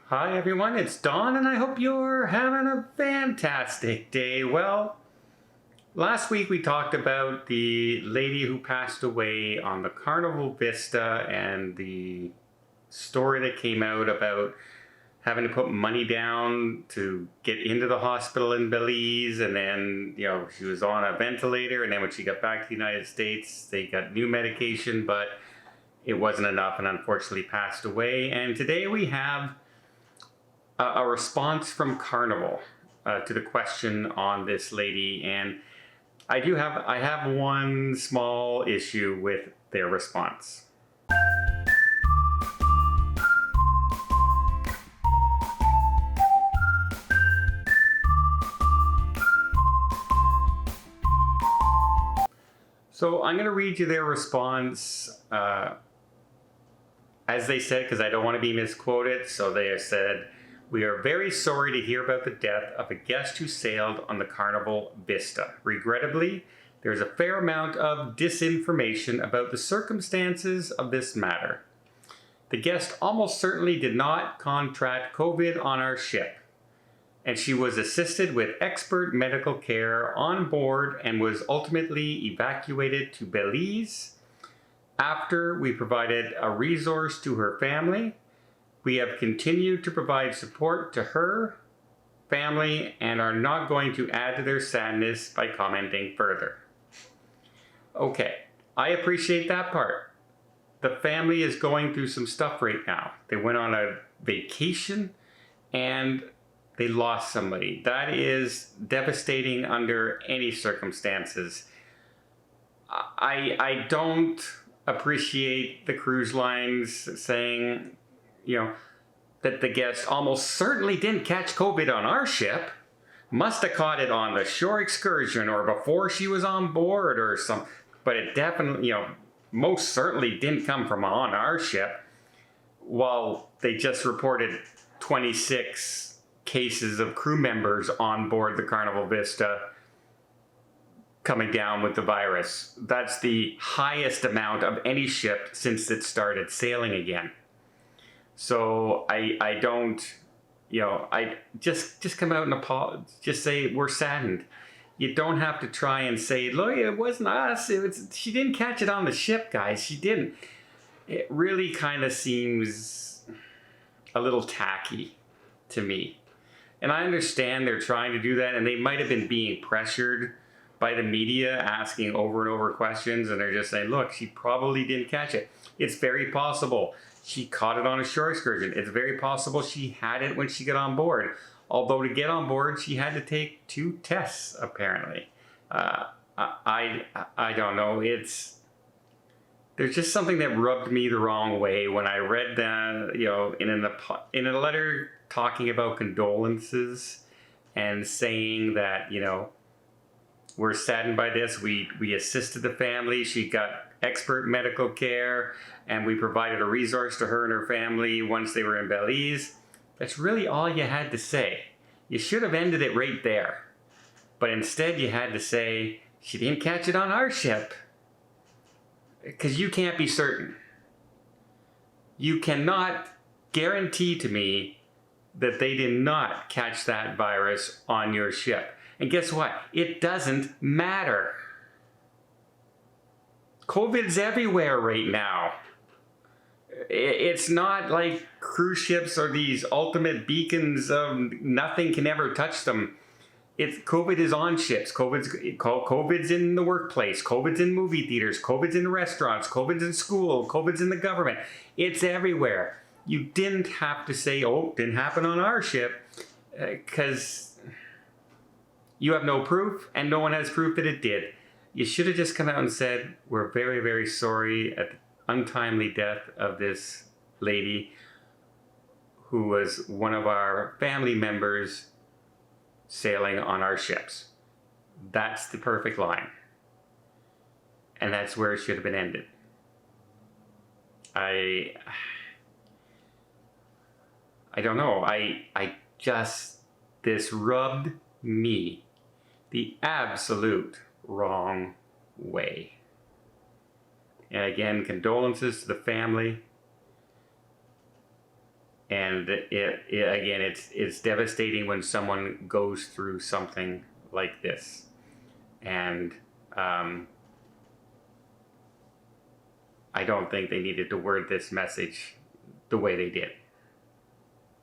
Hi everyone, it's Don and I hope you're having a fantastic day. Well, last week we talked about the lady who passed away on the Carnival Vista and the story that came out about having to put money down to get into the hospital in Belize, and then, she was on a ventilator, and then when she got back to the United States, they got new medication, but it wasn't enough and unfortunately passed away. And today we have a response from Carnival to the question on this lady, and I have one small issue with their response. So I'm going to read you their response as they said, because I don't want to be misquoted. So they said, "We are very sorry to hear about the death of a guest who sailed on the Carnival Vista. Regrettably, there is a fair amount of disinformation about the circumstances of this matter. The guest almost certainly did not contract COVID on our ship, and she was assisted with expert medical care on board and was ultimately evacuated to Belize. After we provided a resource to her family, we have continued to provide support to her family and are not going to add to their sadness by commenting further." Okay, I appreciate that part. The family is going through some stuff right now. They went on a vacation and they lost somebody. That is devastating under any circumstances. I don't appreciate the cruise lines saying, that the guest almost certainly didn't catch COVID on our ship. Must have caught it on the shore excursion or before she was on board or something. But it definitely, most certainly didn't come from on our ship. While they just reported 26 cases of crew members on board the Carnival Vista coming down with the virus. That's the highest amount of any ship since it started sailing again. So I don't, I just come out and apologize. Just say we're saddened. You don't have to try and say, look, it wasn't us. She didn't catch it on the ship, guys. She didn't. It really kind of seems a little tacky to me. And I understand they're trying to do that, and they might have been being pressured by the media asking over and over questions, and they're just saying, look, she probably didn't catch it. It's very possible she caught it on a shore excursion. It's very possible she had it when she got on board. Although to get on board, she had to take 2 tests, apparently. I don't know. There's just something that rubbed me the wrong way when I read that, in a letter talking about condolences and saying that, we're saddened by this. We assisted the family. She got expert medical care, and we provided a resource to her and her family once they were in Belize. That's really all you had to say. You should have ended it right there. But instead you had to say, she didn't catch it on our ship. Because you can't be certain. You cannot guarantee to me that they did not catch that virus on your ship. And guess what? It doesn't matter. COVID's everywhere right now. It's not like cruise ships are these ultimate beacons of nothing can ever touch them. COVID is on ships. COVID's in the workplace. COVID's in movie theaters. COVID's in restaurants. COVID's in school. COVID's in the government. It's everywhere. You didn't have to say, oh, it didn't happen on our ship, because you have no proof and no one has proof that it did. You should have just come out and said, we're very, very sorry at the untimely death of this lady who was one of our family members sailing on our ships. That's the perfect line. And that's where it should have been ended. I don't know. This rubbed me the absolute wrong way. And again, condolences to the family. And again, it's devastating when someone goes through something like this. And I don't think they needed to word this message the way they did.